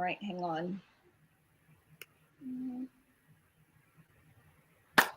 right, hang on.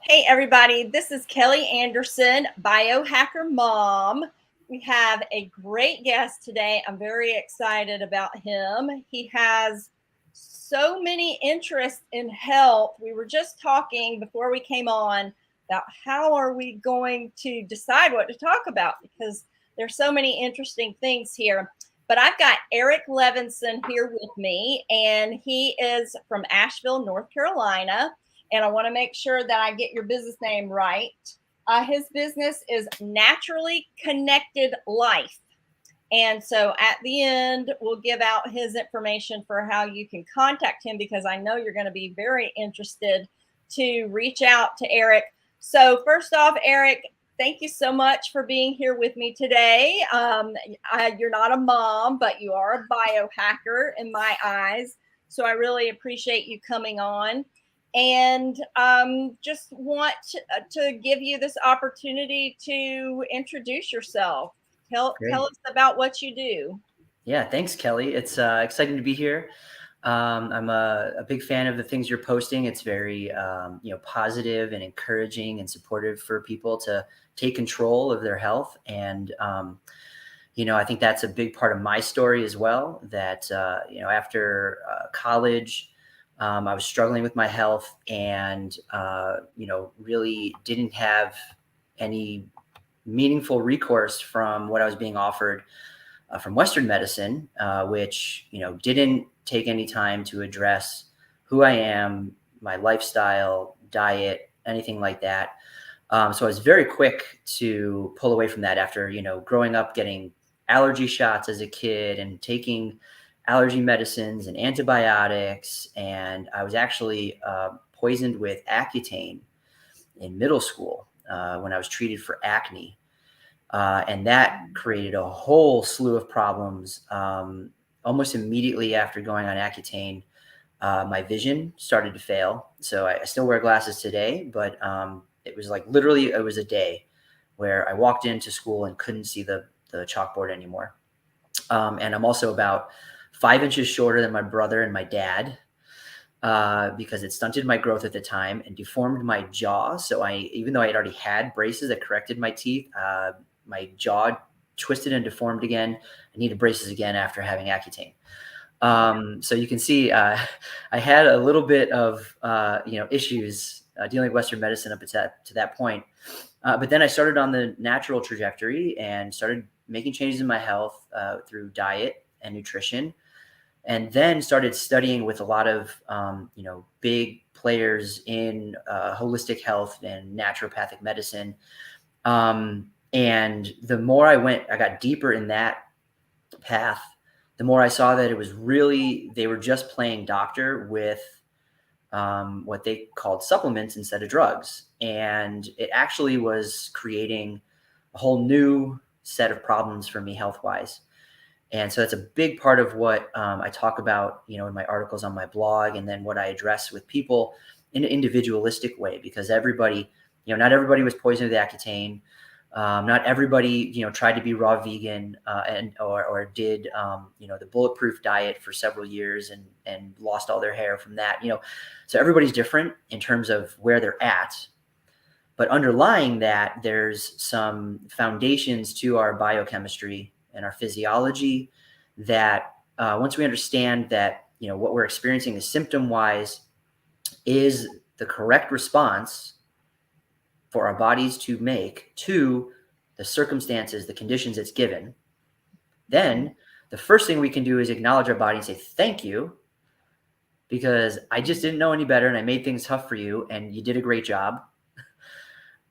Hey, everybody. This is Kelly Anderson, Biohacker Mom. We have a great guest today. I'm very excited about him. He has so many interests in health. We were just talking before we came on about how are we going to decide what to talk about, because there's so many interesting things here. But I've got Eric Levinson here with me, and he is from Asheville, North Carolina. And I want to make sure that I get your business name right. His business is Naturally Connected Life. And so at the end, we'll give out his information for how you can contact him, because I know you're going to be very interested to reach out to Eric. So first off, Eric, thank you so much for being here with me today. You're not a mom, but you are a biohacker in my eyes. So I really appreciate you coming on. And just want to give you this opportunity to introduce yourself. Tell us about what you do. Yeah, thanks, Kelly. It's exciting to be here. I'm a big fan of the things you're posting. It's very positive and encouraging and supportive for people to take control of their health. And I think that's a big part of my story as well. That after college, I was struggling with my health and, really didn't have any meaningful recourse from what I was being offered from Western medicine, which, didn't take any time to address who I am, my lifestyle, diet, anything like that. So I was very quick to pull away from that after, growing up getting allergy shots as a kid and taking allergy medicines and antibiotics. And I was actually poisoned with Accutane in middle school when I was treated for acne. And that created a whole slew of problems. Almost immediately after going on Accutane, my vision started to fail. So I still wear glasses today, but it was like literally it was a day where I walked into school and couldn't see the chalkboard anymore. And I'm also about 5 inches shorter than my brother and my dad because it stunted my growth at the time and deformed my jaw. So even though I had already had braces that corrected my teeth, my jaw twisted and deformed again. I needed braces again after having Accutane. So you can see I had a little bit of issues dealing with Western medicine up to that point. But then I started on the natural trajectory and started making changes in my health through diet and nutrition, and then started studying with a lot of big players in holistic health and naturopathic medicine. And the more I got deeper in that path, the more I saw that it was really, they were just playing doctor with what they called supplements instead of drugs. And it actually was creating a whole new set of problems for me health-wise. And so that's a big part of what I talk about, in my articles on my blog, and then what I address with people in an individualistic way, because everybody, not everybody was poisoned with Accutane. Not everybody, tried to be raw vegan or did, the bulletproof diet for several years and lost all their hair from that. So everybody's different in terms of where they're at. But underlying that, there's some foundations to our biochemistry and our physiology that once we understand that, what we're experiencing is symptom-wise is the correct response for our bodies to make to the circumstances, the conditions it's given, then the first thing we can do is acknowledge our body and say, thank you, because I just didn't know any better and I made things tough for you and you did a great job.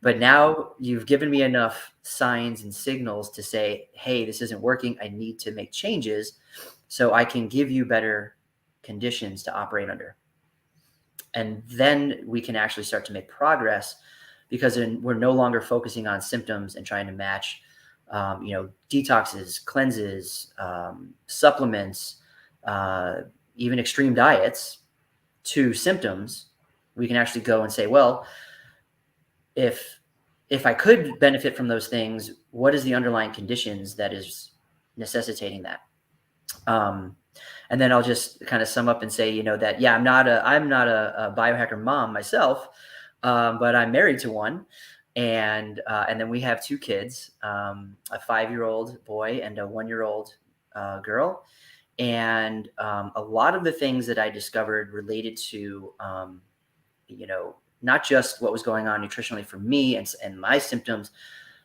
But now you've given me enough signs and signals to say, hey, this isn't working. I need to make changes so I can give you better conditions to operate under. And then we can actually start to make progress, because we're no longer focusing on symptoms and trying to match, detoxes, cleanses, supplements, even extreme diets to symptoms. We can actually go and say, well, if I could benefit from those things, what is the underlying conditions that is necessitating that? And then I'll just kind of sum up and say, that, yeah, I'm not a biohacker mom myself, but I'm married to one. And then we have two kids, a 5-year-old boy and a 1-year-old girl. And a lot of the things that I discovered related to, not just what was going on nutritionally for me and my symptoms,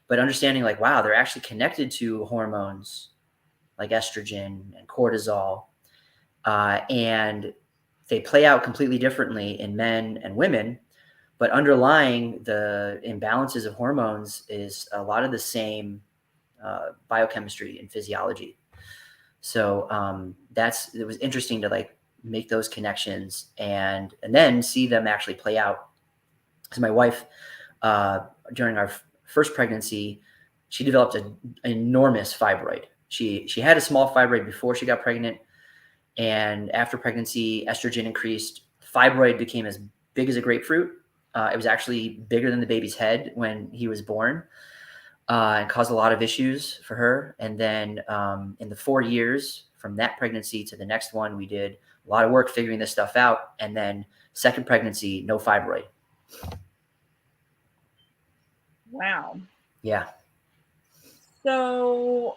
but understanding like, wow, they're actually connected to hormones like estrogen and cortisol. And they play out completely differently in men and women, but underlying the imbalances of hormones is a lot of the same biochemistry and physiology. So it was interesting to like make those connections and then see them actually play out. Because my wife, during our first pregnancy, she developed an enormous fibroid. She had a small fibroid before she got pregnant. And after pregnancy, estrogen increased. Fibroid became as big as a grapefruit. It was actually bigger than the baby's head when he was born, and caused a lot of issues for her. And then in the 4 years from that pregnancy to the next one, we did a lot of work figuring this stuff out. And then second pregnancy, no fibroid. Wow. Yeah. So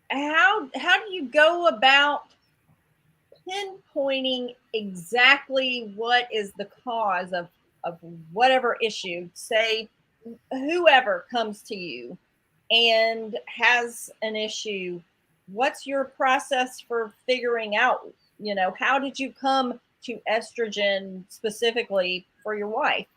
how do you go about pinpointing exactly what is the cause of whatever issue? Say whoever comes to you and has an issue, what's your process for figuring out, how did you come to estrogen specifically for your wife?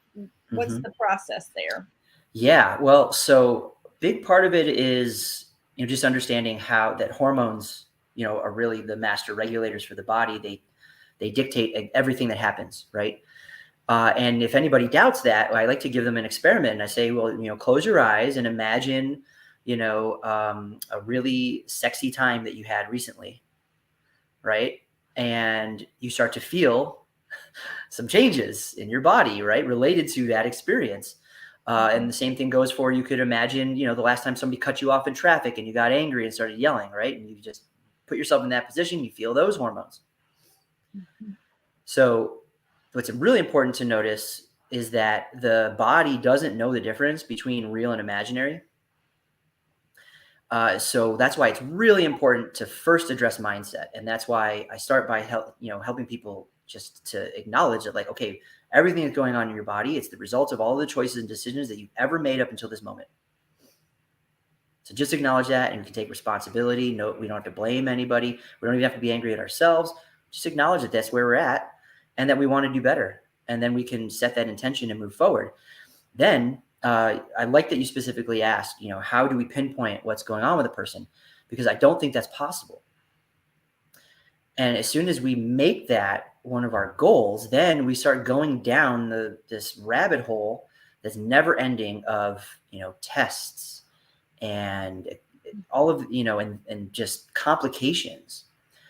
What's the process there? Yeah, well, so big part of it is, just understanding how that hormones, are really the master regulators for the body. They dictate everything that happens, right? And if anybody doubts that, I like to give them an experiment. And I say, well, close your eyes and imagine, a really sexy time that you had recently, right? And you start to feel some changes in your body, right, related to that experience. And the same thing goes for, you could imagine, the last time somebody cut you off in traffic and you got angry and started yelling, right? And you just put yourself in that position, you feel those hormones. So what's really important to notice is that the body doesn't know the difference between real and imaginary. So that's why it's really important to first address mindset. And that's why I start by helping people just to acknowledge that, like, okay, everything that's going on in your body, it's the result of all the choices and decisions that you've ever made up until this moment. So just acknowledge that, and you can take responsibility. No, we don't have to blame anybody. We don't even have to be angry at ourselves. Just acknowledge that that's where we're at and that we want to do better. And then we can set that intention and move forward. Then I like that you specifically asked, how do we pinpoint what's going on with a person? Because I don't think that's possible. And as soon as we make that one of our goals, then we start going down this rabbit hole that's never ending of, tests and all of, and just complications,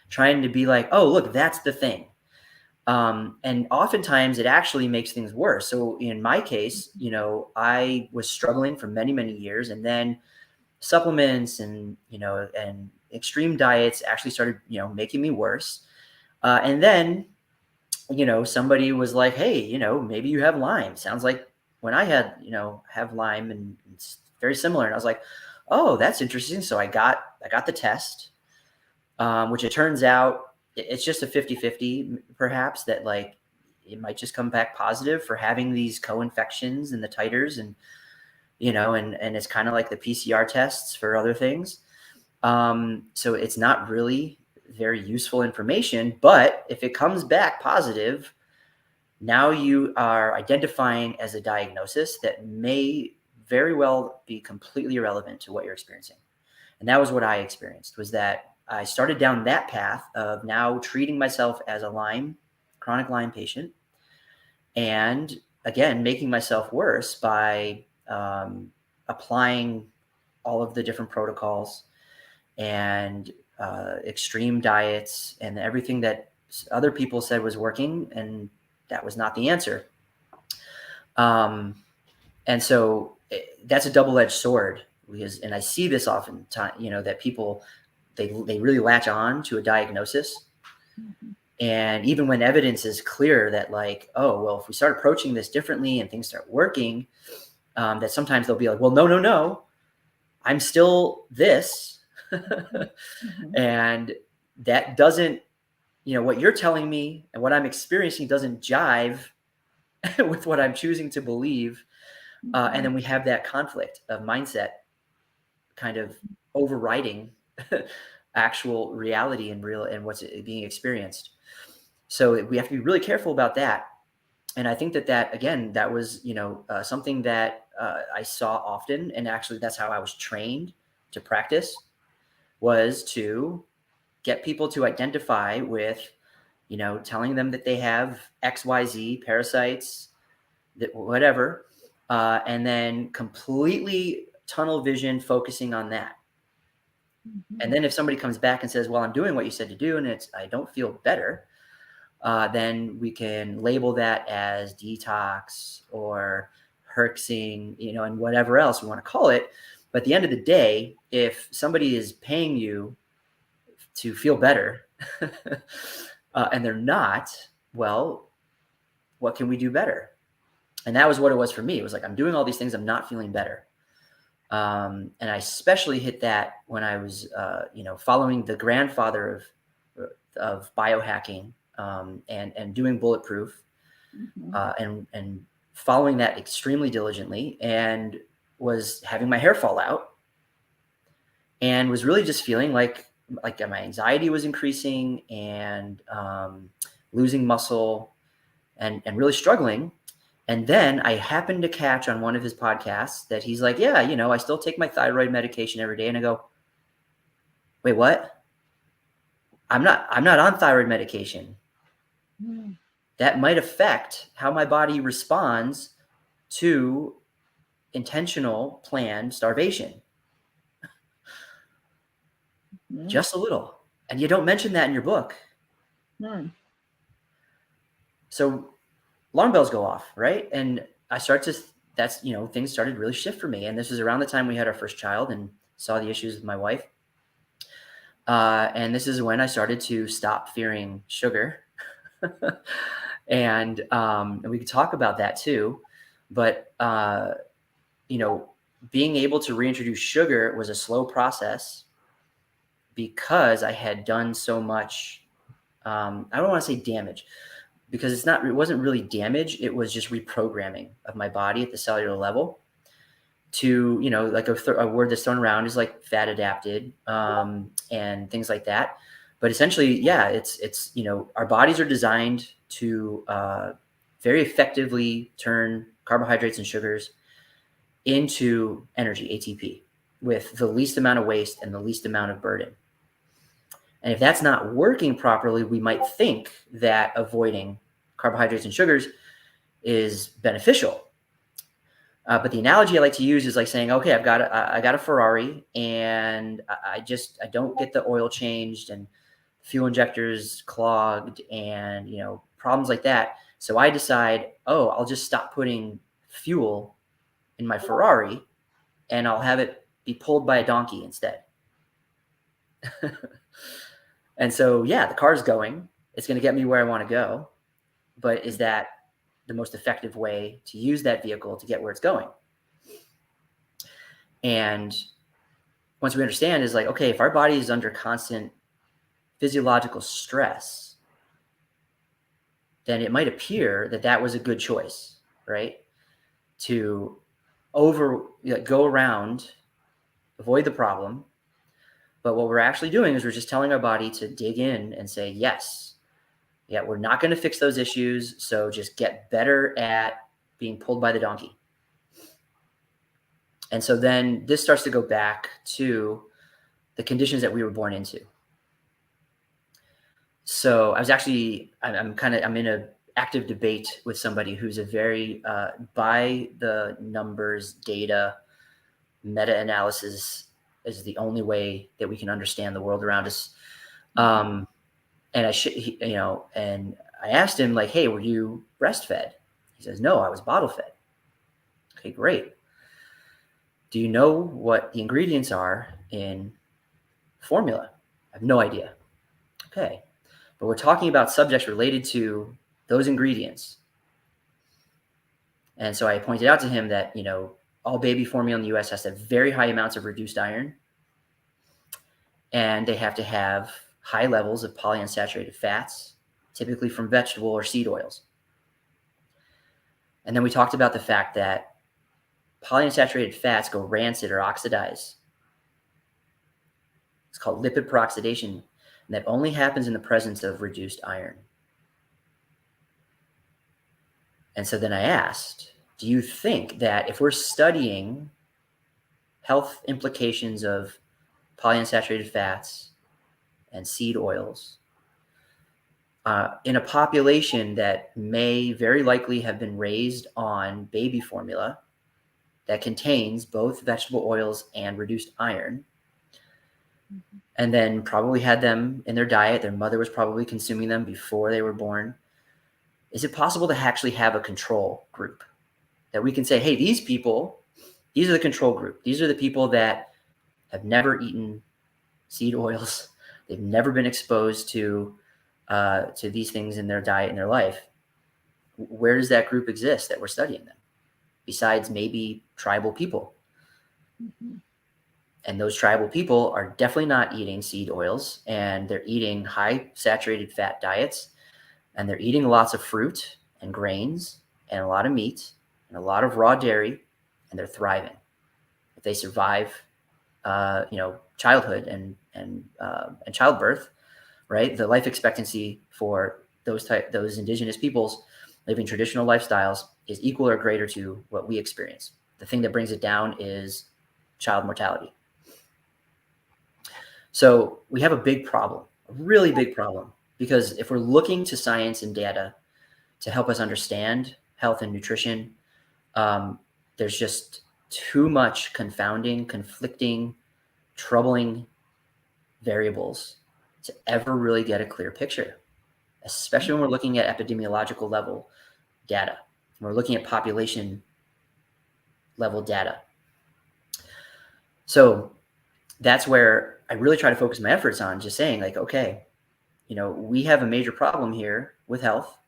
trying to be like, oh, look, that's the thing. And oftentimes it actually makes things worse. So in my case, I was struggling for many, many years, and then supplements and extreme diets actually started, making me worse. And then, somebody was like, hey, maybe you have Lyme. Sounds like when I had, have Lyme, and it's very similar. And I was like, oh, that's interesting. So I got the test, which it turns out it's just a 50-50 perhaps, that like it might just come back positive for having these co-infections and the titers, and and it's kind of like the PCR tests for other things. So it's not really very useful information, but if it comes back positive, now you are identifying as a diagnosis that may very well be completely irrelevant to what you're experiencing. And that was what I experienced, was that I started down that path of now treating myself as a chronic Lyme patient, and again, making myself worse by applying all of the different protocols and extreme diets and everything that other people said was working, and that was not the answer. And so that's a double-edged sword, and I see this often time, that people they really latch on to a diagnosis. And even when evidence is clear that like, oh, well, if we start approaching this differently and things start working, that sometimes they'll be like, well, no, I'm still this. And that doesn't, what you're telling me and what I'm experiencing doesn't jive with what I'm choosing to believe. And then we have that conflict of mindset kind of overriding actual reality and what's being experienced. So we have to be really careful about that. And I think that again, that was, something that I saw often. And actually that's how I was trained to practice, was to get people to identify with, telling them that they have XYZ parasites, that whatever, and then completely tunnel vision focusing on that. And then if somebody comes back and says, well, I'm doing what you said to do, and I don't feel better, then we can label that as detox or herxing, and whatever else we want to call it. But at the end of the day, if somebody is paying you to feel better and they're not, well, what can we do better? And that was what it was for me. It was like, I'm doing all these things, I'm not feeling better. And I especially hit that when I was, following the grandfather of biohacking, and doing bulletproof, and following that extremely diligently, and was having my hair fall out, and was really just feeling like my anxiety was increasing, and losing muscle, and really struggling. And then I happened to catch on one of his podcasts that he's like, yeah, I still take my thyroid medication every day. And I go, wait, what? I'm not on thyroid medication. That might affect how my body responds to intentional planned starvation. Just a little. And you don't mention that in your book. So alarm bells go off, right? And I start to, things started to really shift for me. And this was around the time we had our first child and saw the issues with my wife. And this is when I started to stop fearing sugar. And we could talk about that too. But, being able to reintroduce sugar was a slow process, because I had done so much, I don't want to say damage, because it wasn't really damage. It was just reprogramming of my body at the cellular level to, like a word that's thrown around is like fat adapted, and things like that. But essentially, yeah, it's, our bodies are designed to very effectively turn carbohydrates and sugars into energy, ATP, with the least amount of waste and the least amount of burden. And if that's not working properly, we might think that avoiding carbohydrates and sugars is beneficial. But the analogy I like to use is like saying, okay, I got a Ferrari, and I don't get the oil changed, and fuel injectors clogged, and, problems like that. So I decide, I'll just stop putting fuel in my Ferrari, and I'll have it be pulled by a donkey instead. And so, yeah, the car's going, it's going to get me where I want to go. But is that the most effective way to use that vehicle to get where it's going? And once we understand, is like, okay, if our body is under constant physiological stress, then it might appear that was a good choice, right? To go around, avoid the problem. But what we're actually doing is we're just telling our body to dig in and say, yes, yeah, we're not going to fix those issues. So just get better at being pulled by the donkey. And so then this starts to go back to the conditions that we were born into. So I was actually, I'm in a active debate with somebody who's a very by the numbers data meta-analysis is the only way that we can understand the world around us. And and I asked him, like, hey, were you breastfed? He says, no, I was bottle fed. Okay, great. Do you know what the ingredients are in formula? I have no idea. Okay. But we're talking about subjects related to those ingredients. And so I pointed out to him that, all baby formula in the US has to have very high amounts of reduced iron, and they have to have high levels of polyunsaturated fats, typically from vegetable or seed oils. And then we talked about the fact that polyunsaturated fats go rancid or oxidize. It's called lipid peroxidation, and that only happens in the presence of reduced iron. And so then I asked, do you think that if we're studying health implications of polyunsaturated fats and seed oils in a population that may very likely have been raised on baby formula that contains both vegetable oils and reduced iron, and then probably had them in their diet, their mother was probably consuming them before they were born, is it possible to actually have a control group that we can say, hey, these people, these are the control group. These are the people that have never eaten seed oils. They've never been exposed to these things in their diet in their life. Where does that group exist that we're studying them? Besides maybe tribal people. Mm-hmm. And those tribal people are definitely not eating seed oils, and they're eating high saturated fat diets, and they're eating lots of fruit and grains and a lot of meat and a lot of raw dairy, and they're thriving. If they survive, childhood and childbirth, right? The life expectancy for those indigenous peoples living traditional lifestyles is equal or greater to what we experience. The thing that brings it down is child mortality. So we have a big problem, a really big problem, because if we're looking to science and data to help us understand health and nutrition, there's just too much confounding, conflicting, troubling variables to ever really get a clear picture, especially when we're looking at epidemiological level data. When we're looking at population level data. So that's where I really try to focus my efforts on just saying, like, okay, we have a major problem here with health.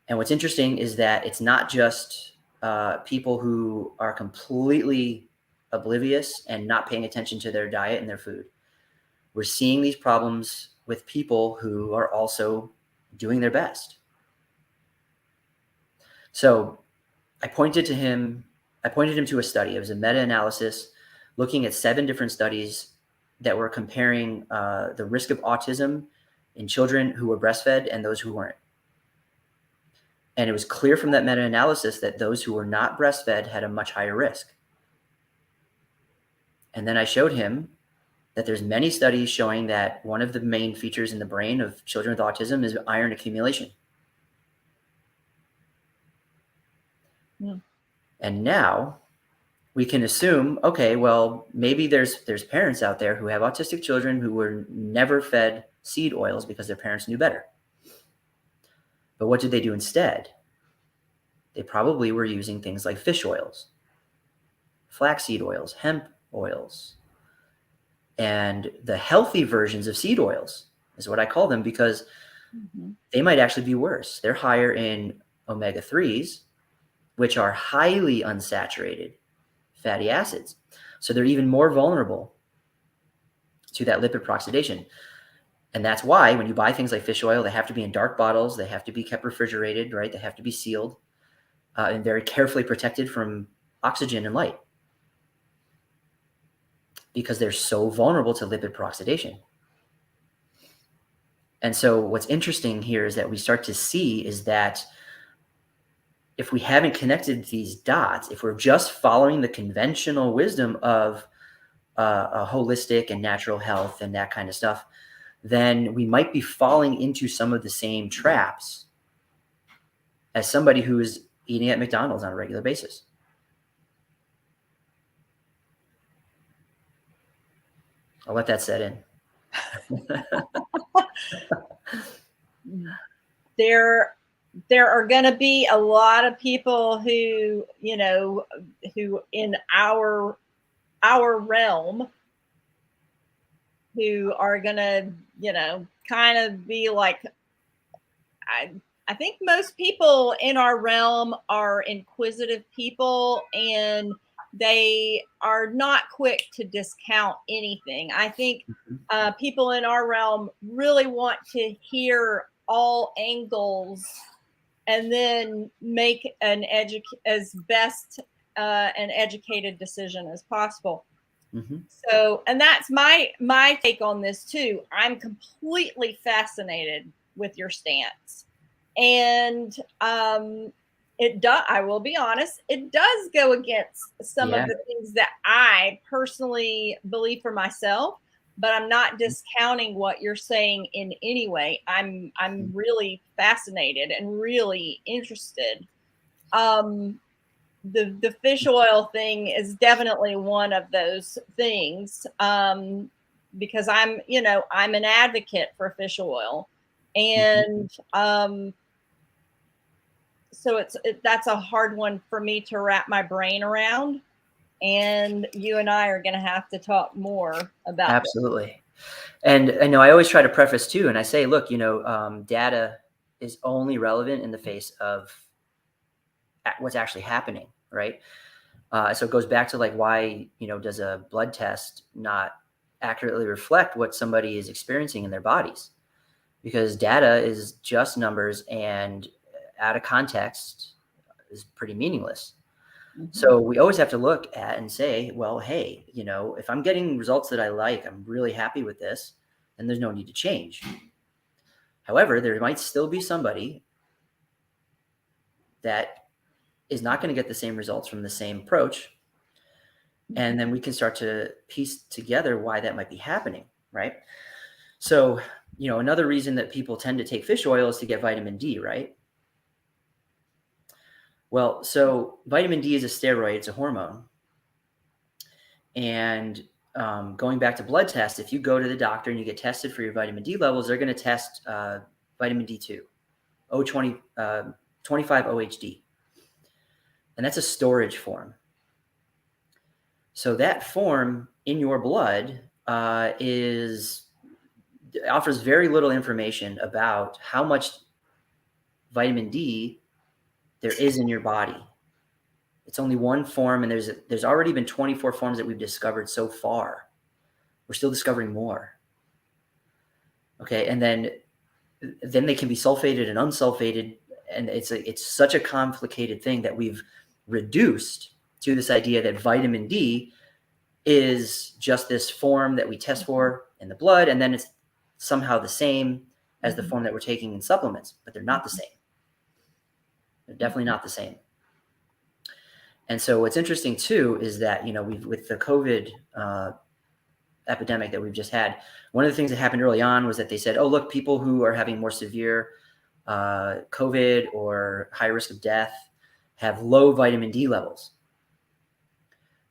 And what's interesting is that it's not just people who are completely oblivious and not paying attention to their diet and their food. We're seeing these problems with people who are also doing their best. So I pointed him to a study. It was a meta-analysis looking at 7 different studies that were comparing the risk of autism in children who were breastfed and those who weren't. And it was clear from that meta-analysis that those who were not breastfed had a much higher risk. And then I showed him that there's many studies showing that one of the main features in the brain of children with autism is iron accumulation. Yeah. And now we can assume, okay, well, maybe there's parents out there who have autistic children who were never fed seed oils because their parents knew better. But what did they do instead? They probably were using things like fish oils, flaxseed oils, hemp oils, and the healthy versions of seed oils is what I call them, because they might actually be worse. They're higher in omega-3s, which are highly unsaturated fatty acids. So they're even more vulnerable to that lipid peroxidation. And that's why when you buy things like fish oil, they have to be in dark bottles. They have to be kept refrigerated, right? They have to be sealed and very carefully protected from oxygen and light, because they're so vulnerable to lipid peroxidation. And so what's interesting here is that we start to see is that if we haven't connected these dots, if we're just following the conventional wisdom of a holistic and natural health and that kind of stuff, then we might be falling into some of the same traps as somebody who is eating at McDonald's on a regular basis. I'll let that set in. There are going to be a lot of people who, who in our realm who are going to, kind of be like, I think most people in our realm are inquisitive people, and they are not quick to discount anything. I think people in our realm really want to hear all angles and then make as best an educated decision as possible. Mm-hmm. So, and that's my take on this too. I'm completely fascinated with your stance, and I will be honest, it does go against some of the things that I personally believe for myself. But I'm not discounting what you're saying in any way. I'm really fascinated and really interested. The fish oil thing is definitely one of those things, because I'm an advocate for fish oil, and so that's a hard one for me to wrap my brain around, and you and I are going to have to talk more about Absolutely. And I know I always try to preface too, and I say, look, data is only relevant in the face of what's actually happening, right? So it goes back to like, why, does a blood test not accurately reflect what somebody is experiencing in their bodies? Because data is just numbers, and out of context is pretty meaningless. So we always have to look at and say, well, hey, if I'm getting results that I like, I'm really happy with this, then there's no need to change. However, there might still be somebody that is not going to get the same results from the same approach. And then we can start to piece together why that might be happening, right? So, another reason that people tend to take fish oil is to get vitamin D, right? Well, so vitamin D is a steroid, it's a hormone. And going back to blood tests, if you go to the doctor and you get tested for your vitamin D levels, they're going to test vitamin D2, 25 OHD. And that's a storage form. So that form in your blood offers very little information about how much vitamin D there is in your body. It's only one form, and there's already been 24 forms that we've discovered so far. We're still discovering more. Okay, and then they can be sulfated and unsulfated, and it's such a complicated thing that we've reduced to this idea that vitamin D is just this form that we test for in the blood, and then it's somehow the same as the form that we're taking in supplements, but they're not the same. They're definitely not the same. And so what's interesting too is that, with the COVID epidemic that we've just had, one of the things that happened early on was that they said, oh, look, people who are having more severe COVID or high risk of death have low vitamin D levels.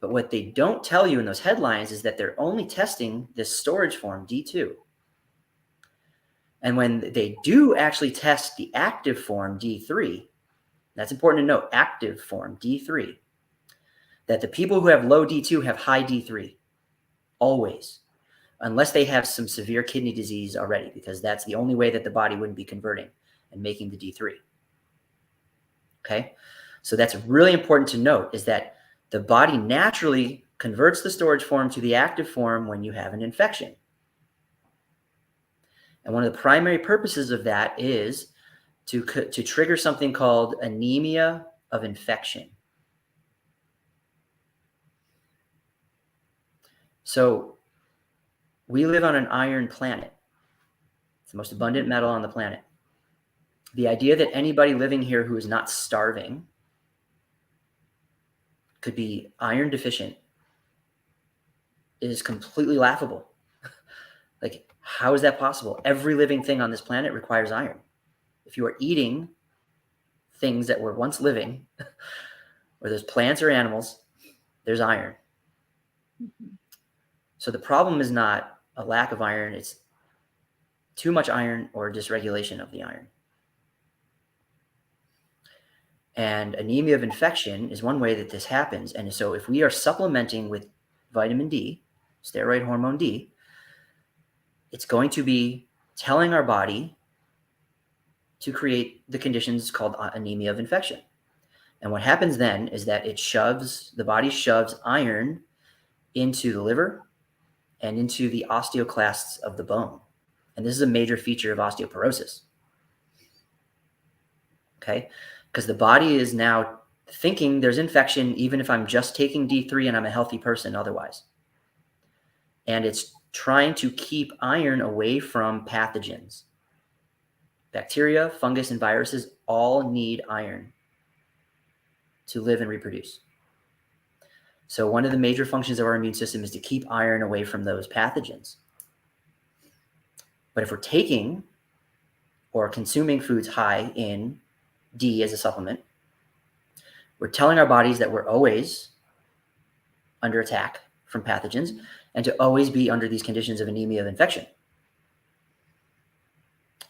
But what they don't tell you in those headlines is that they're only testing this storage form, D2. And when they do actually test the active form, D3, that's important to note, active form, D3, that the people who have low D2 have high D3, always, unless they have some severe kidney disease already, because that's the only way that the body wouldn't be converting and making the D3. Okay? So that's really important to note, is that the body naturally converts the storage form to the active form when you have an infection. And one of the primary purposes of that is to trigger something called anemia of infection. So we live on an iron planet. It's the most abundant metal on the planet. The idea that anybody living here who is not starving could be iron deficient is completely laughable. Like, how is that possible? Every living thing on this planet requires iron. If you are eating things that were once living, or there's plants or animals, there's iron. So the problem is not a lack of iron, it's too much iron or dysregulation of the iron. And anemia of infection is one way that this happens. And so if we are supplementing with vitamin D, steroid hormone D, it's going to be telling our body to create the conditions called anemia of infection. And what happens then is that the body shoves iron into the liver and into the osteoclasts of the bone. And this is a major feature of osteoporosis. Okay? Because the body is now thinking there's infection even if I'm just taking D3 and I'm a healthy person otherwise. And it's trying to keep iron away from pathogens. Bacteria, fungus, and viruses all need iron to live and reproduce. So one of the major functions of our immune system is to keep iron away from those pathogens. But if we're taking or consuming foods high in D as a supplement, we're telling our bodies that we're always under attack from pathogens and to always be under these conditions of anemia of infection.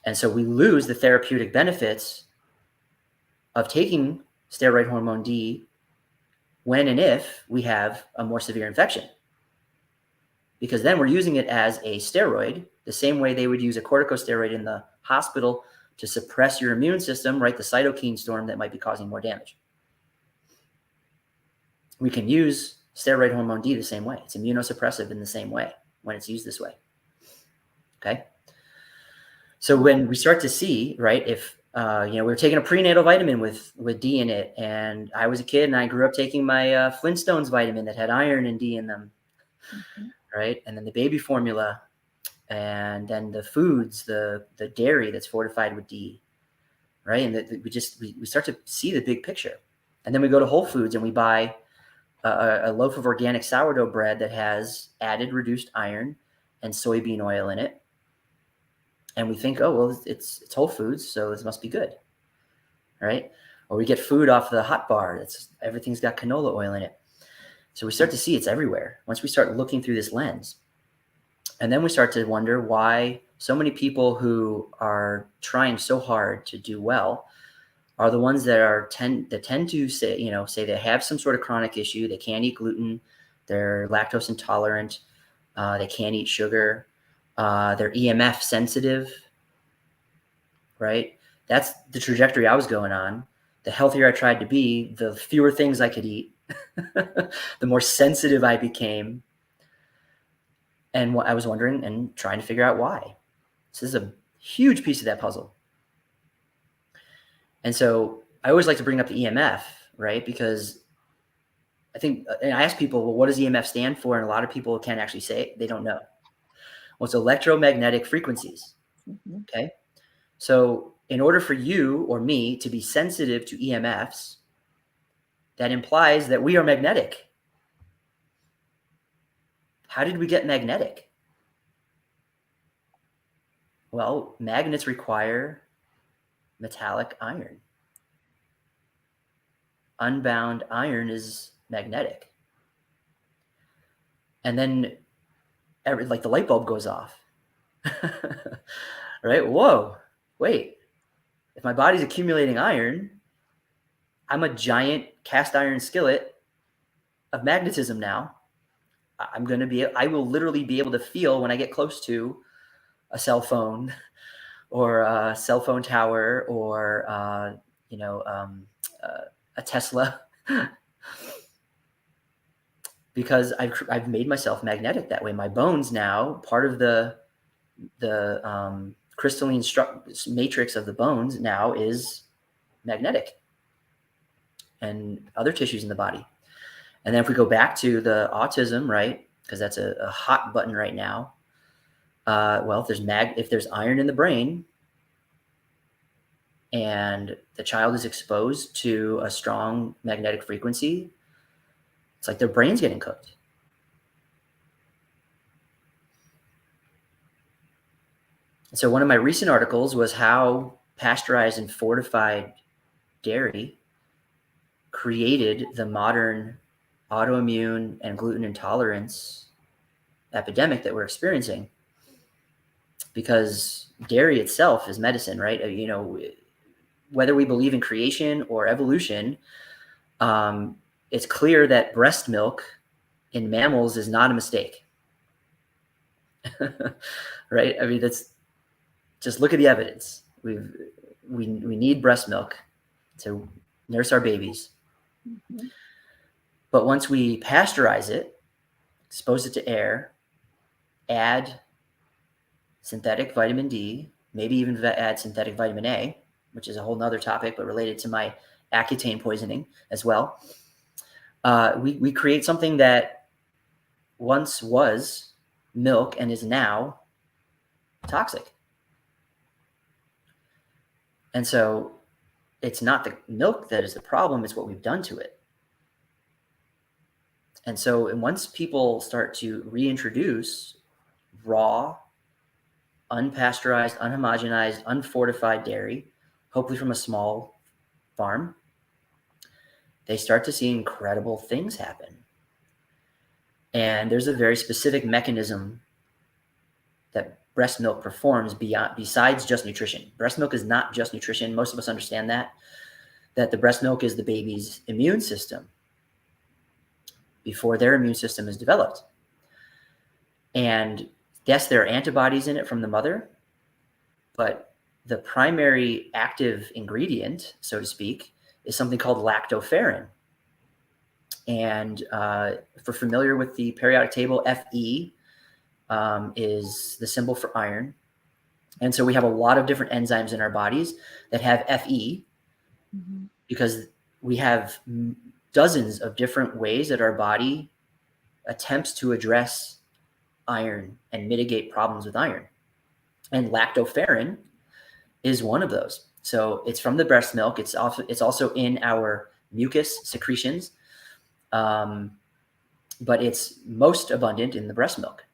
And so we lose the therapeutic benefits of taking steroid hormone D when and if we have a more severe infection. Because then we're using it as a steroid, the same way they would use a corticosteroid in the hospital to suppress your immune system, right? The cytokine storm that might be causing more damage. We can use steroid hormone D the same way. It's immunosuppressive in the same way when it's used this way. Okay. So when we start to see, right, if we were taking a prenatal vitamin with D in it, and I was a kid and I grew up taking my Flintstones vitamin that had iron and D in them, right? And then the baby formula, and then the foods, the dairy that's fortified with D, right? And we start to see the big picture. And then we go to Whole Foods and we buy a loaf of organic sourdough bread that has added reduced iron and soybean oil in it. And we think, oh, well, it's Whole Foods, so this must be good, right? Or we get food off the hot bar. Everything's got canola oil in it. So we start to see it's everywhere once we start looking through this lens. And then we start to wonder why so many people who are trying so hard to do well are the ones that tend to say they have some sort of chronic issue. They can't eat gluten. They're lactose intolerant. They can't eat sugar. They're EMF sensitive, right? That's the trajectory I was going on. The healthier I tried to be, the fewer things I could eat, the more sensitive I became. And what I was wondering and trying to figure out why. So this is a huge piece of that puzzle. And so I always like to bring up the EMF, right? Because and I ask people, well, what does EMF stand for? And a lot of people can't actually say it. They don't know. Well, it's electromagnetic frequencies. Okay. So in order for you or me to be sensitive to EMFs, that implies that we are magnetic. How did we get magnetic? Well, magnets require metallic iron. Unbound iron is magnetic. And then the light bulb goes off. Right? Whoa, wait. If my body's accumulating iron, I'm a giant cast iron skillet of magnetism now. I will literally be able to feel when I get close to a cell phone or a cell phone tower or a Tesla because I've made myself magnetic that way. My bones now, part of the crystalline matrix of the bones now is magnetic, and other tissues in the body. And then if we go back to the autism, right, because that's a hot button right now. Well, if there's iron in the brain and the child is exposed to a strong magnetic frequency, it's like their brain's getting cooked. So one of my recent articles was how pasteurized and fortified dairy created the modern autoimmune and gluten intolerance epidemic that we're experiencing. Because dairy itself is medicine, right? Whether we believe in creation or evolution, it's clear that breast milk in mammals is not a mistake. Right? I mean, just look at the evidence. We need breast milk to nurse our babies. Mm-hmm. But once we pasteurize it, expose it to air, add synthetic vitamin D, maybe even add synthetic vitamin A, which is a whole nother topic, but related to my Accutane poisoning as well. We create something that once was milk and is now toxic. And so it's not the milk that is the problem, it's what we've done to it. And so once people start to reintroduce raw, unpasteurized, unhomogenized, unfortified dairy, hopefully from a small farm, they start to see incredible things happen. And there's a very specific mechanism that breast milk performs besides just nutrition. Breast milk is not just nutrition. Most of us understand that the breast milk is the baby's immune system before their immune system is developed. And yes, there are antibodies in it from the mother, but the primary active ingredient, so to speak, is something called lactoferrin. And if we're familiar with the periodic table, Fe is the symbol for iron. And so we have a lot of different enzymes in our bodies that have Fe, mm-hmm. because we have dozens of different ways that our body attempts to address iron and mitigate problems with iron. And lactoferrin is one of those. So it's from the breast milk. It's also in our mucus secretions, but it's most abundant in the breast milk.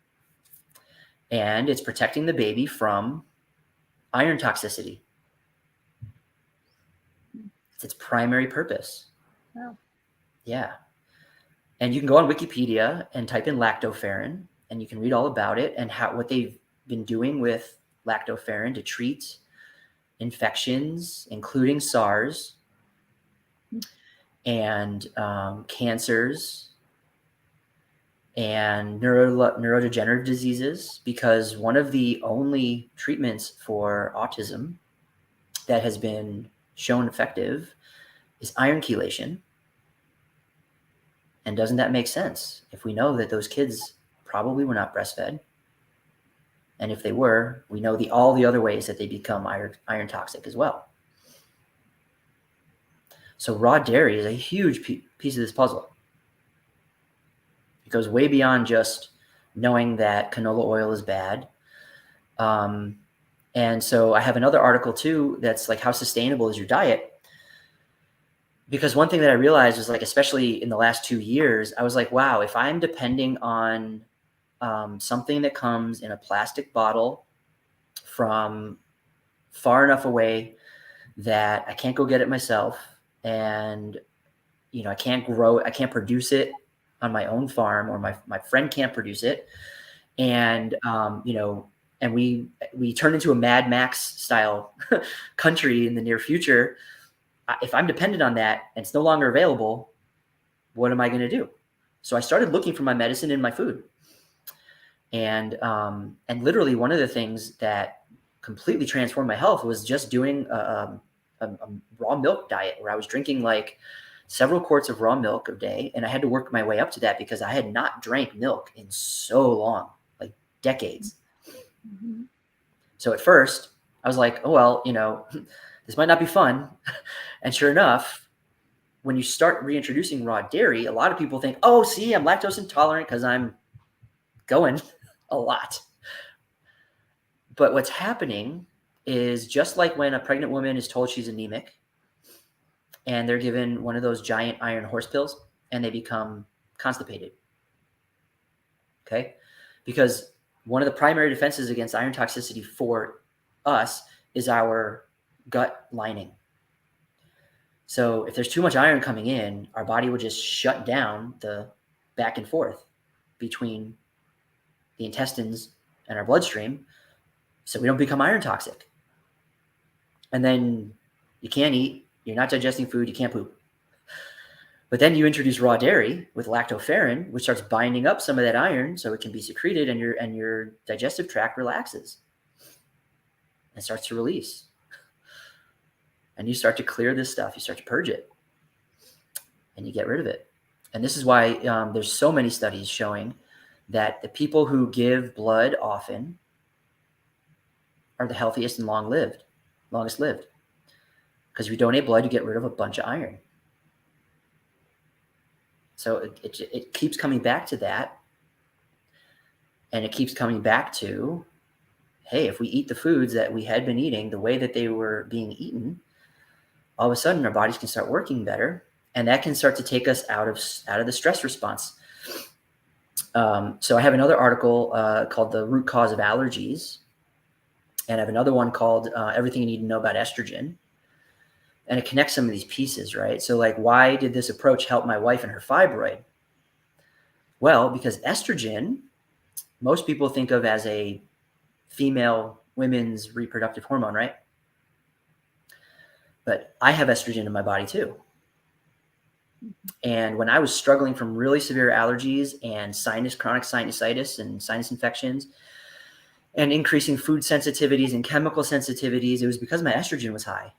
And it's protecting the baby from iron toxicity. It's its primary purpose. Wow. Yeah. And you can go on Wikipedia and type in lactoferrin, and you can read all about it and what they've been doing with lactoferrin to treat infections, including SARS and cancers and neurodegenerative diseases, because one of the only treatments for autism that has been shown effective is iron chelation. And doesn't that make sense if we know that those kids probably were not breastfed? And if they were, we know all the other ways that they become iron toxic as well. So raw dairy is a huge piece of this puzzle. It goes way beyond just knowing that canola oil is bad. And so I have another article too that's like, how sustainable is your diet? Because one thing that I realized was, like, especially in the last 2 years, I was like, wow, if I'm depending on something that comes in a plastic bottle from far enough away that I can't go get it myself, and I can't produce it on my own farm, or my friend can't produce it, and and we turn into a Mad Max style country in the near future. If I'm dependent on that and it's no longer available, what am I going to do? So I started looking for my medicine in my food. And literally one of the things that completely transformed my health was just doing a raw milk diet, where I was drinking like several quarts of raw milk a day. And I had to work my way up to that because I had not drank milk in so long, like decades. Mm-hmm. So at first I was like, oh, well, this might not be fun. And sure enough, when you start reintroducing raw dairy, a lot of people think, oh, see, I'm lactose intolerant because I'm going a lot. But what's happening is, just like when a pregnant woman is told she's anemic and they're given one of those giant iron horse pills and they become constipated. Okay? Because one of the primary defenses against iron toxicity for us is our gut lining. So if there's too much iron coming in, our body will just shut down the back and forth between the intestines and our bloodstream, so we don't become iron toxic. And then you can't eat, you're not digesting food, you can't poop. But then you introduce raw dairy with lactoferrin, which starts binding up some of that iron so it can be secreted, and your digestive tract relaxes and starts to release. And you start to clear this stuff. You start to purge it and you get rid of it. And this is why there's so many studies showing that the people who give blood often are the healthiest and longest lived. Because if you donate blood, you get rid of a bunch of iron. So it keeps coming back to that. And it keeps coming back to, hey, if we eat the foods that we had been eating the way that they were being eaten, all of a sudden our bodies can start working better. And that can start to take us out of the stress response. So I have another article called The Root Cause of Allergies. And I have another one called Everything You Need to Know About Estrogen. And it connects some of these pieces, right? So like, why did this approach help my wife and her fibroid? Well, because estrogen, most people think of as a female women's reproductive hormone, right? But I have estrogen in my body too. And when I was struggling from really severe allergies and chronic sinusitis and sinus infections and increasing food sensitivities and chemical sensitivities, it was because my estrogen was high.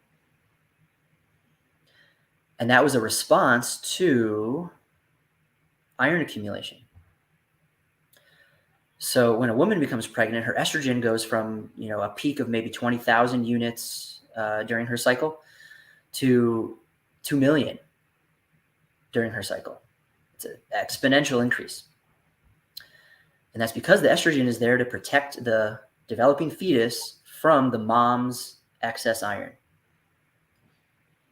And that was a response to iron accumulation. So when a woman becomes pregnant, her estrogen goes from, a peak of maybe 20,000 units during her cycle to 2 million during her cycle. It's an exponential increase. And that's because the estrogen is there to protect the developing fetus from the mom's excess iron.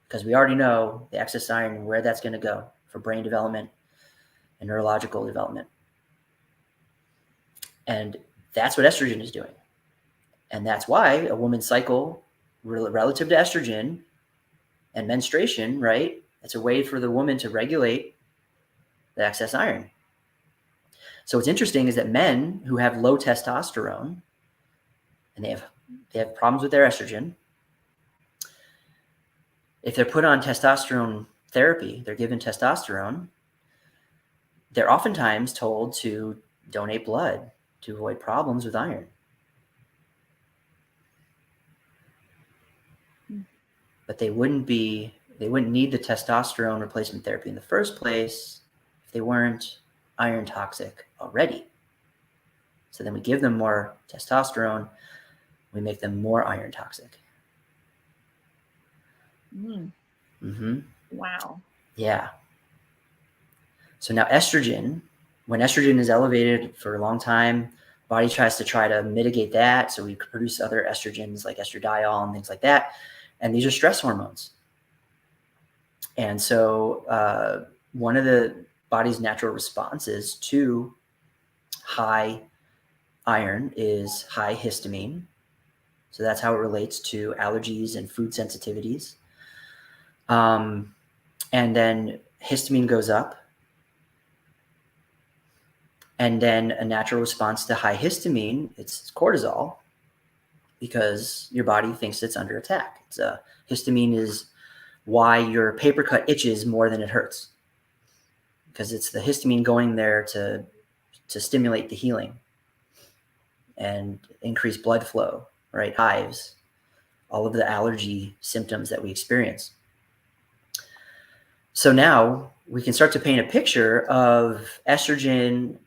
Because we already know the excess iron, where that's going to go for brain development and neurological development. And that's what estrogen is doing. And that's why a woman's cycle relative to estrogen and menstruation, right? It's a way for the woman to regulate the excess iron. So what's interesting is that men who have low testosterone and they have problems with their estrogen, if they're put on testosterone therapy, they're given testosterone, they're oftentimes told to donate blood to avoid problems with iron. But they wouldn't need the testosterone replacement therapy in the first place if they weren't iron toxic already. So then we give them more testosterone, we make them more iron toxic. Wow. Yeah. So now when estrogen is elevated for a long time, body tries to mitigate that. So we produce other estrogens like estradiol and things like that. And these are stress hormones. And so one of the body's natural responses to high iron is high histamine. So that's how it relates to allergies and food sensitivities. And then histamine goes up. And then a natural response to high histamine, it's cortisol, because your body thinks it's under attack. Histamine is why your paper cut itches more than it hurts, because it's the histamine going there to stimulate the healing and increase blood flow, right? Hives, all of the allergy symptoms that we experience. So now we can start to paint a picture of elevated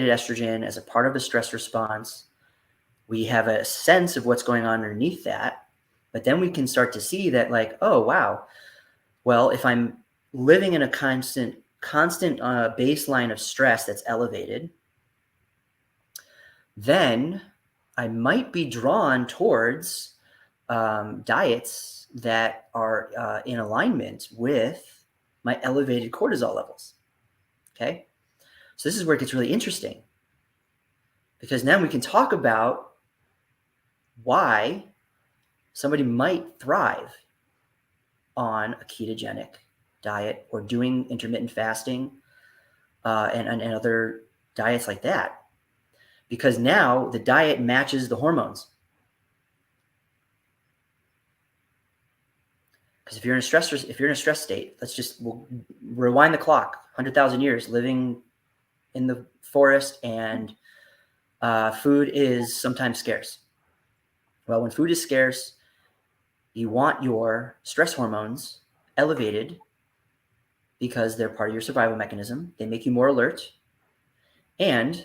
estrogen as a part of the stress response. We have a sense of what's going on underneath that, but then we can start to see that, like, oh, wow, well, if I'm living in a constant baseline of stress that's elevated, then I might be drawn towards diets that are in alignment with my elevated cortisol levels. Okay. So this is where it gets really interesting, because now we can talk about why somebody might thrive on a ketogenic diet or doing intermittent fasting and other diets like that, because now the diet matches the hormones. Because if you're in a stress state, we'll rewind the clock 100,000 years living in the forest, and food is sometimes scarce. Well, when food is scarce, you want your stress hormones elevated because they're part of your survival mechanism. They make you more alert. And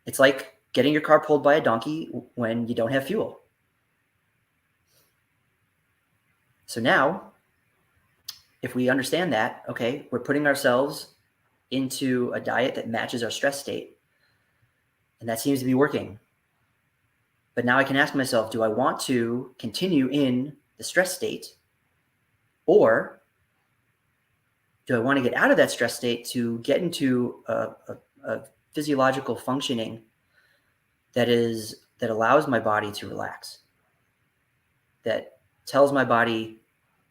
it's like getting your car pulled by a donkey when you don't have fuel. So now, if we understand that, okay, we're putting ourselves into a diet that matches our stress state, and that seems to be working. But now I can ask myself, do I want to continue in the stress state, or do I want to get out of that stress state to get into a physiological functioning that allows my body to relax, that tells my body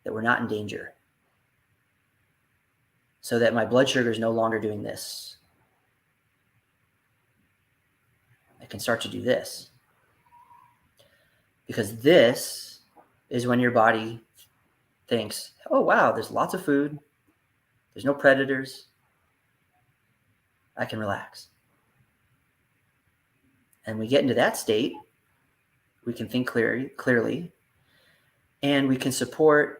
that we're not in danger, so that my blood sugar is no longer doing this. I can start to do this. Because this is when your body thinks, oh, wow, there's lots of food. There's no predators. I can relax. And we get into that state, we can think clearly, and we can support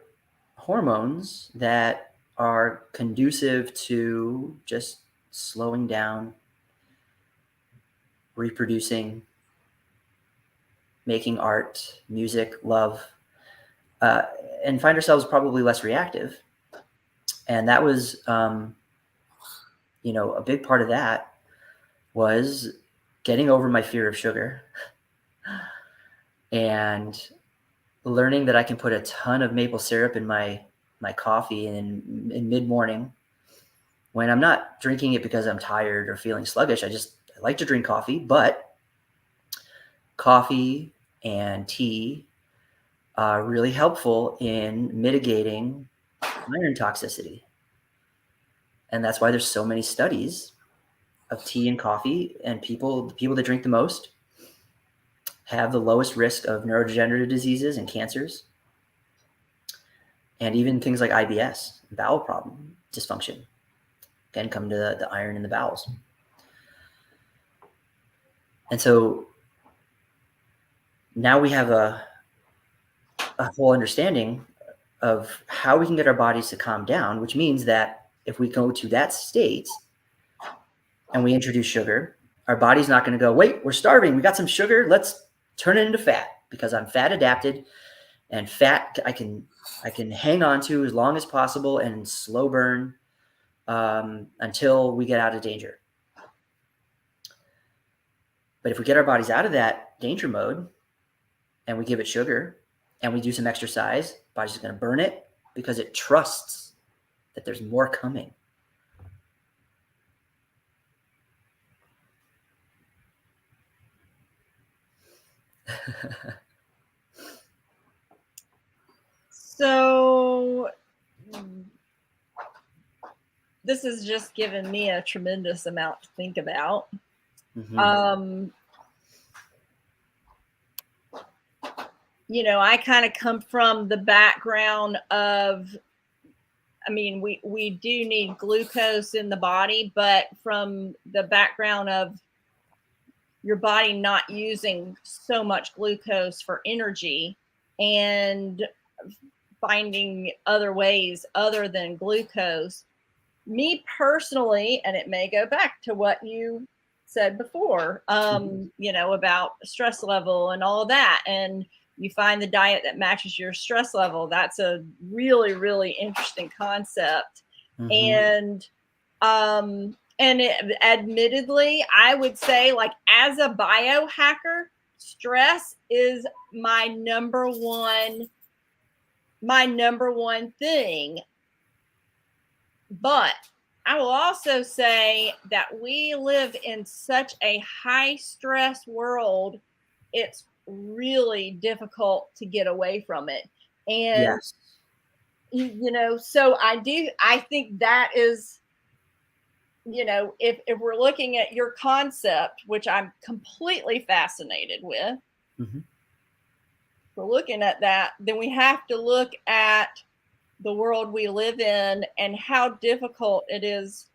hormones that are conducive to just slowing down, reproducing, making art, music, love, and find ourselves probably less reactive. And that was, a big part of that was getting over my fear of sugar and learning that I can put a ton of maple syrup in my coffee in mid-morning when I'm not drinking it because I'm tired or feeling sluggish. I like to drink coffee, but coffee and tea are really helpful in mitigating iron toxicity. And that's why there's so many studies of tea and coffee, and the people that drink the most have the lowest risk of neurodegenerative diseases and cancers, and even things like IBS, bowel problem dysfunction, can come to the iron in the bowels. And so now we have a whole understanding of how we can get our bodies to calm down, which means that if we go to that state and we introduce sugar, our body's not going to go, wait, we're starving. We got some sugar. Let's turn it into fat, because I'm fat adapted, and fat I can hang on to as long as possible and slow burn until we get out of danger. But if we get our bodies out of that danger mode and we give it sugar and we do some exercise, body's going to burn it because it trusts that there's more coming. So this has just given me a tremendous amount to think about. Mm-hmm. I kind of come from the background of, we do need glucose in the body, but from the background of your body not using so much glucose for energy and finding other ways other than glucose. Me personally, and it may go back to what you said before, about stress level and all of that. And you find the diet that matches your stress level. That's a really, really interesting concept. Mm-hmm. And admittedly, I would say, like, as a biohacker, stress is my number one thing. But I will also say that we live in such a high stress world, it's really difficult to get away from it. And, yes. So I think that is, if we're looking at your concept, which I'm completely fascinated with, mm-hmm. for looking at that, then we have to look at the world we live in and how difficult it is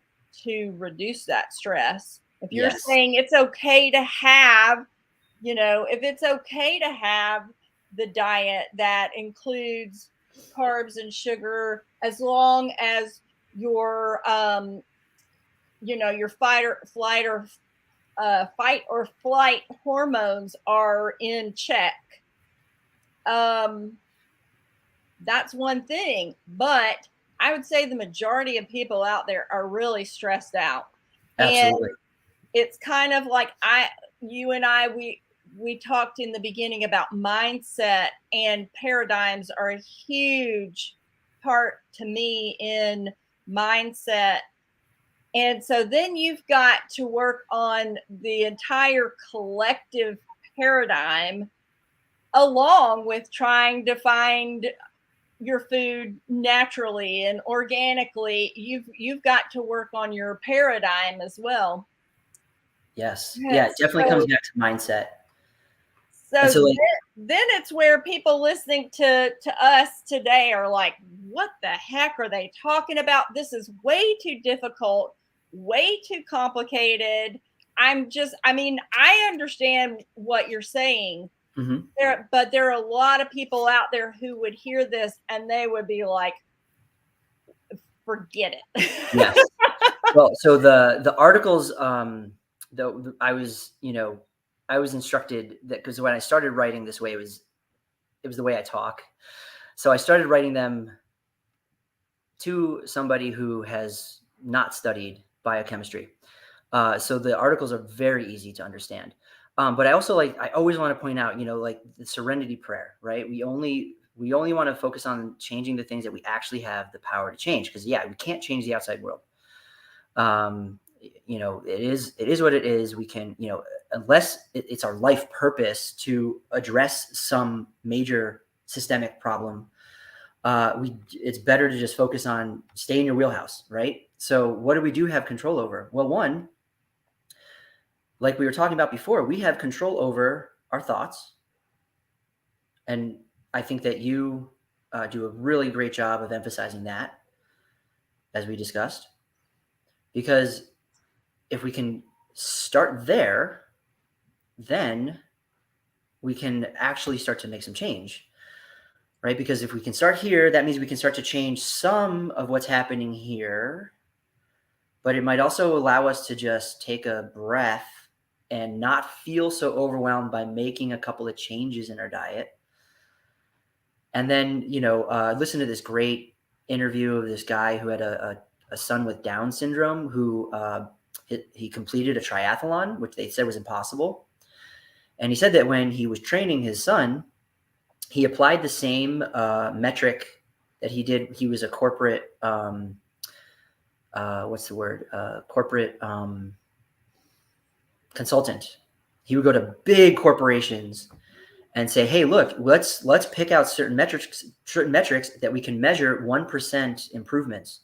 to reduce that stress. If you're Yes. saying it's okay to have, if it's okay to have the diet that includes carbs and sugar, as long as your, your fight or flight hormones are in check. That's one thing, but I would say the majority of people out there are really stressed out. And Absolutely. it's kind of like you and I, we talked in the beginning about mindset, and paradigms are a huge part to me in mindset. And so then you've got to work on the entire collective paradigm, along with trying to find your food naturally and organically. You've got to work on your paradigm as well. Yes. Yeah, it Yes. definitely comes back to mindset. And So so like, then it's where people listening to us today are like, what the heck are they talking about? This is way too difficult, way too complicated. I understand what you're saying mhm. but there are a lot of people out there who would hear this and they would be like, forget it. Yes. Well, so the articles, I was, I was instructed that, because when I started writing this way, it was the way I talk. So I started writing them to somebody who has not studied biochemistry. So the articles are very easy to understand. But I also I always want to point out, like the serenity prayer, right? We only want to focus on changing the things that we actually have the power to change. Because yeah, we can't change the outside world. It is what it is. We can, unless it's our life purpose to address some major systemic problem, it's better to just focus on stay in your wheelhouse, right? So what do we do have control over? Well, one, like we were talking about before, we have control over our thoughts. And I think that you do a really great job of emphasizing that, as we discussed, because if we can start there, then we can actually start to make some change, right? Because if we can start here, that means we can start to change some of what's happening here, but it might also allow us to just take a breath and not feel so overwhelmed by making a couple of changes in our diet. And then, listen to this great interview of this guy who had a son with Down syndrome who he completed a triathlon, which they said was impossible. And he said that when he was training his son, he applied the same metric that he did. He was a corporate, what's the word? Corporate consultant. He would go to big corporations and say, "Hey, look, let's pick out certain metrics that we can measure 1% improvements."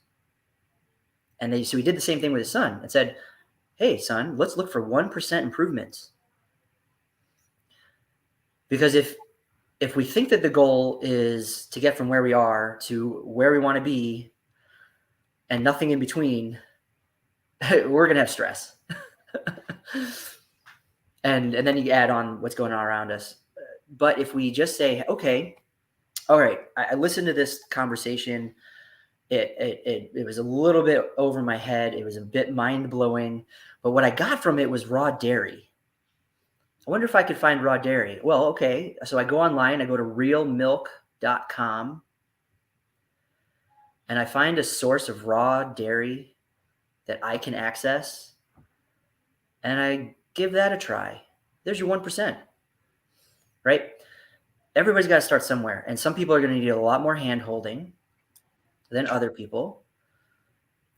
And so he did the same thing with his son and said, "Hey, son, let's look for 1% improvements." Because if we think that the goal is to get from where we are to where we want to be and nothing in between, we're going to have stress. and then you add on what's going on around us. But if we just say, okay, all right, I listened to this conversation. It was a little bit over my head. It was a bit mind-blowing. But what I got from it was raw dairy. I wonder if I could find raw dairy. Well, okay. So I go online, I go to realmilk.com, and I find a source of raw dairy that I can access, and I give that a try. There's your 1%, right? Everybody's got to start somewhere, and some people are going to need a lot more hand-holding than other people.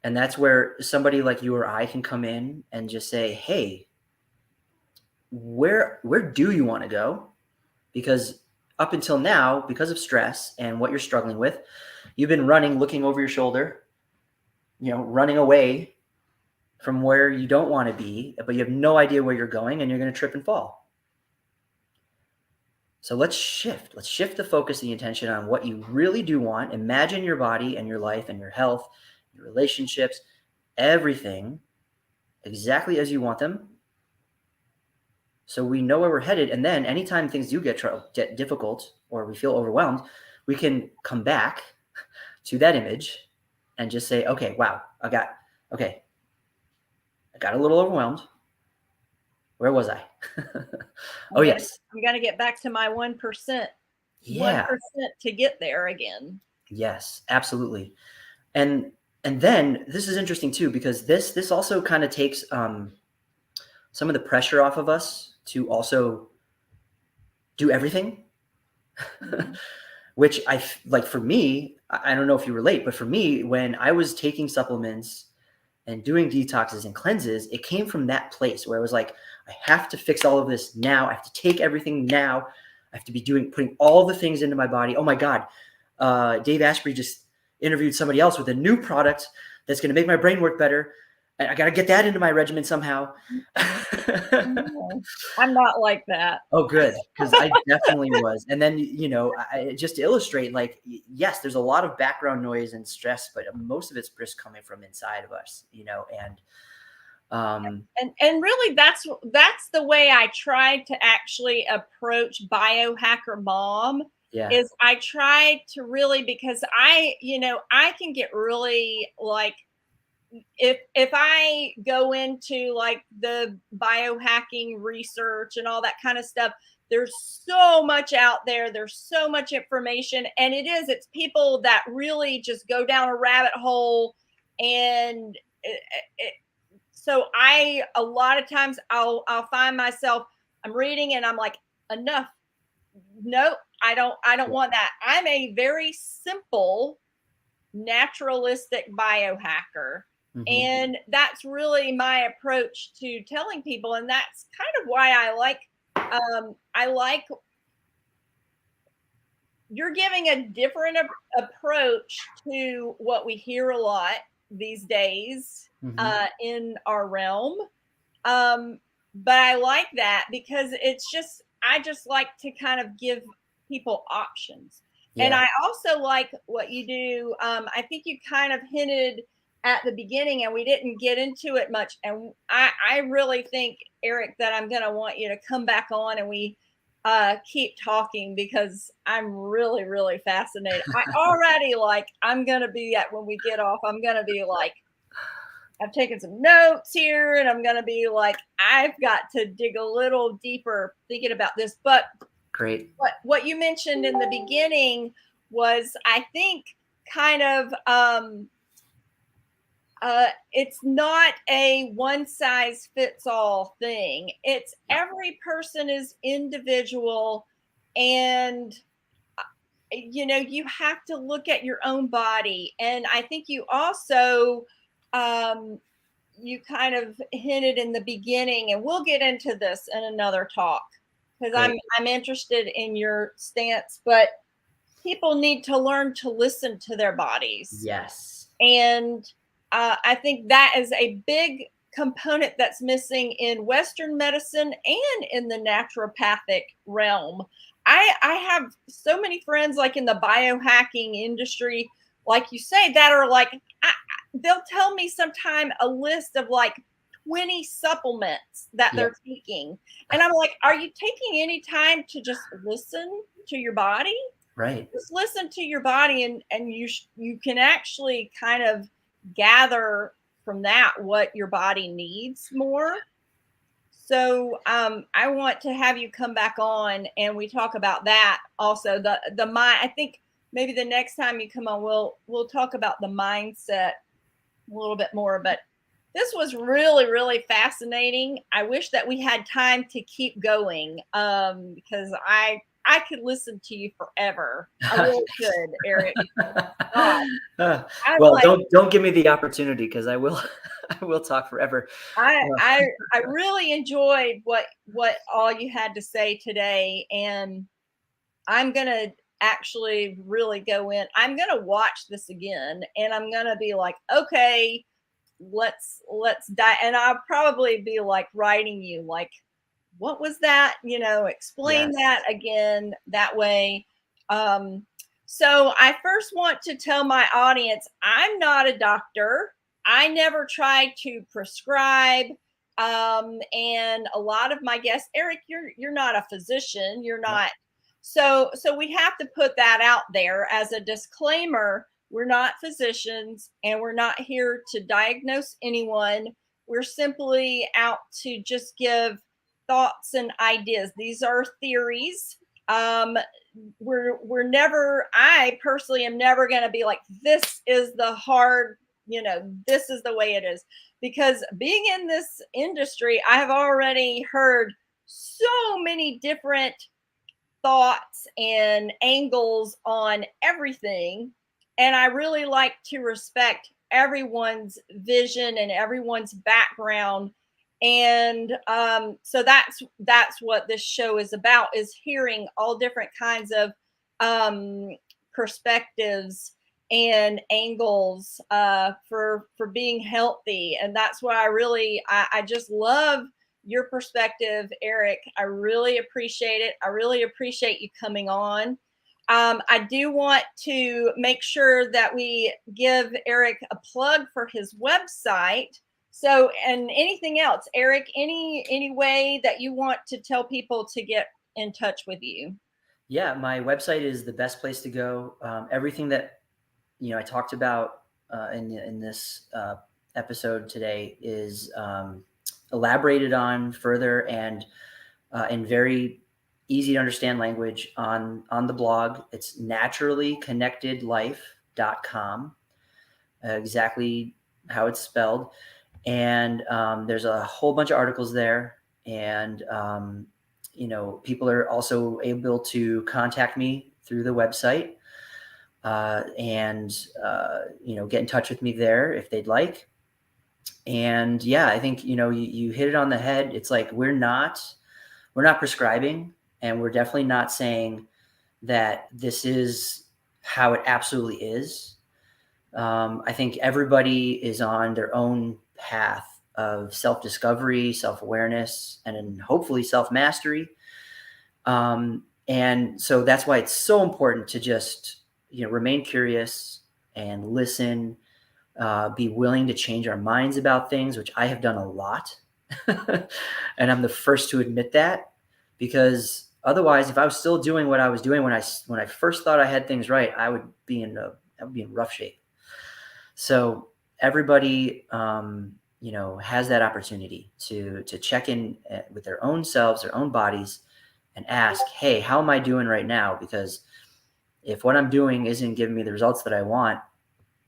And that's where somebody like you or I can come in and just say, hey, where do you want to go? Because up until now, because of stress and what you're struggling with, you've been running, looking over your shoulder, running away from where you don't want to be, but you have no idea where you're going, and you're going to trip and fall. So let's shift. Let's shift the focus, the intention on what you really do want. Imagine your body and your life and your health, your relationships, everything exactly as you want them. So we know where we're headed. And then anytime things do get difficult or we feel overwhelmed, we can come back to that image and just say, okay, wow, I got a little overwhelmed. Where was I? Oh, yes. I'm gonna get back to my 1%. Yeah. 1% to get there again. Yes, absolutely. And then this is interesting too, because this also kind of takes some of the pressure off of us to also do everything. Which like for me, I don't know if you relate, but for me, when I was taking supplements and doing detoxes and cleanses, it came from that place where I was like, I have to fix all of this now. I have to take everything now. I have to be putting all the things into my body. Oh my God. Dave Asprey just interviewed somebody else with a new product that's going to make my brain work better. And I got to get that into my regimen somehow. I'm not like that. Oh, good. Because I definitely was. And then, just to illustrate, like, yes, there's a lot of background noise and stress, but most of it's just coming from inside of us, and and really that's the way I tried to actually approach Biohacker Mom. yeah. Is I tried to really, because I can get really like, if I go into like the biohacking research and all that kind of stuff, there's so much out there. There's so much information. And it's people that really just go down a rabbit hole. And so a lot of times I'll find myself, I'm reading and I'm like, enough. Nope, I don't want that. I'm a very simple, naturalistic biohacker. Mhm. And that's really my approach to telling people. And that's kind of why I like you're giving a different approach to what we hear a lot these days in our realm. But I like that because I just like to kind of give people options. Yeah. And I also like what you do. I think you kind of hinted at the beginning and we didn't get into it much. And I really think, Eric, that I'm going to want you to come back on and we keep talking, because I'm really, really fascinated. I already I'm going to be when we get off, I'm going to be like, I've taken some notes here and I'm going to be like, I've got to dig a little deeper thinking about this. But great. What you mentioned in the beginning was, I think, kind of, it's not a one size fits all thing. It's every person is individual, and you have to look at your own body. And I think you also you kind of hinted in the beginning, and we'll get into this in another talk because I'm interested in your stance, but people need to learn to listen to their bodies. Yes. And I think that is a big component that's missing in Western medicine and in the naturopathic realm. I have so many friends like in the biohacking industry, like you say, that are like, they'll tell me sometime a list of like 20 supplements that they're taking. And I'm like, are you taking any time to just listen to your body? Right. Just listen to your body, and you can actually kind of gather from that what your body needs more. So I want to have you come back on and we talk about that also. The mind, I think maybe the next time you come on, we'll talk about the mindset a little bit more. But this was really, really fascinating. I wish that we had time to keep going because I could listen to you forever. I really could, Eric. Well, don't give me the opportunity, because I will I will talk forever. I really enjoyed what all you had to say today, and I'm gonna actually really go in. I'm gonna watch this again, and I'm gonna be like, let's dive. And I'll probably be like writing you like, what was that? Explain Yes. that again that way. So I first want to tell my audience, I'm not a doctor. I never tried to prescribe. And a lot of my guests, Eric, you're not a physician. You're Nope. not. So we have to put that out there as a disclaimer. We're not physicians, and we're not here to diagnose anyone. We're simply out to just give thoughts and ideas. These are theories. We're never, I personally am never going to be like, this is the hard, this is the way it is. Because being in this industry, I have already heard so many different thoughts and angles on everything. And I really like to respect everyone's vision and everyone's background. And so that's what this show is about, is hearing all different kinds of um, perspectives and angles for being healthy. And that's what I just love your perspective, Eric. I really appreciate it. I really appreciate you coming on. I do want to make sure that we give Eric a plug for his website. So, and anything else, Eric, any way that you want to tell people to get in touch with you? Yeah, my website is the best place to go. Everything that I talked about in this episode today is elaborated on further and in very easy to understand language on the blog. It's naturallyconnectedlife.com, exactly how it's spelled. And there's a whole bunch of articles there. And people are also able to contact me through the website and get in touch with me there if they'd like. And yeah, I think you hit it on the head. It's like we're not prescribing, and we're definitely not saying that this is how it absolutely is. I think everybody is on their own path of self-discovery, self-awareness, and hopefully self-mastery. And so that's why it's so important to just remain curious and listen, be willing to change our minds about things, which I have done a lot. And I'm the first to admit that, because otherwise, if I was still doing what I was doing when I first thought I had things right, I would be in rough shape. So everybody, has that opportunity to check in with their own selves, their own bodies, and ask, hey, how am I doing right now? Because if what I'm doing isn't giving me the results that I want,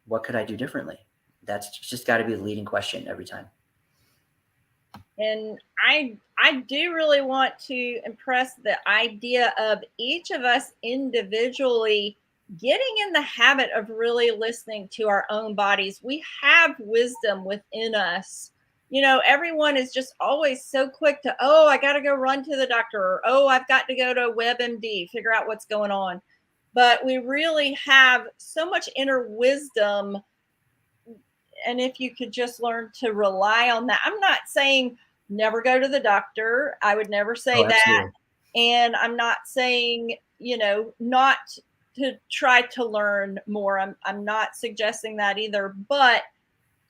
what could I do differently? That's just got to be the leading question every time. And I do really want to impress the idea of each of us individually getting in the habit of really listening to our own bodies. We have wisdom within us. Everyone is just always so quick to, oh, I got to go run to the doctor, or oh, I've got to go to WebMD, figure out what's going on. But we really have so much inner wisdom. And if you could just learn to rely on that, I'm not saying never go to the doctor. I would never say Oh, that. absolutely. And I'm not saying, not to try to learn more. I'm not suggesting that either. But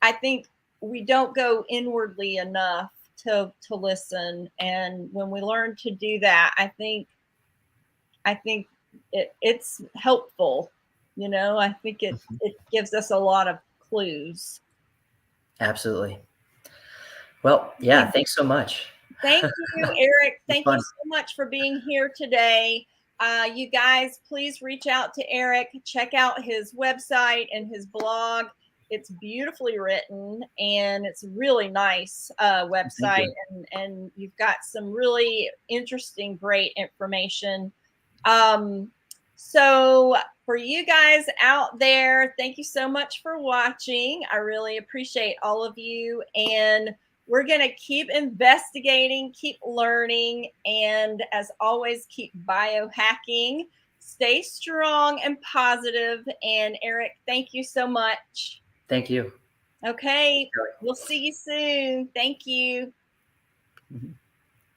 I think we don't go inwardly enough to listen. And when we learn to do that, I think it's helpful. I think it gives us a lot of clues. Absolutely. Well, yeah, thanks so much. Thank you, Eric. It's Thank you fun. so much for being here today. You guys, please reach out to Eric. Check out his website and his blog. It's beautifully written, and it's a really nice Thank website. you. And you've got some really interesting, great information. So for you guys out there, thank you so much for watching. I really appreciate all of you. And we're going to keep investigating, keep learning, and as always, keep biohacking. Stay strong and positive. And Eric, thank you so much. Thank you. Okay, we'll see you soon. Thank you. Mhm.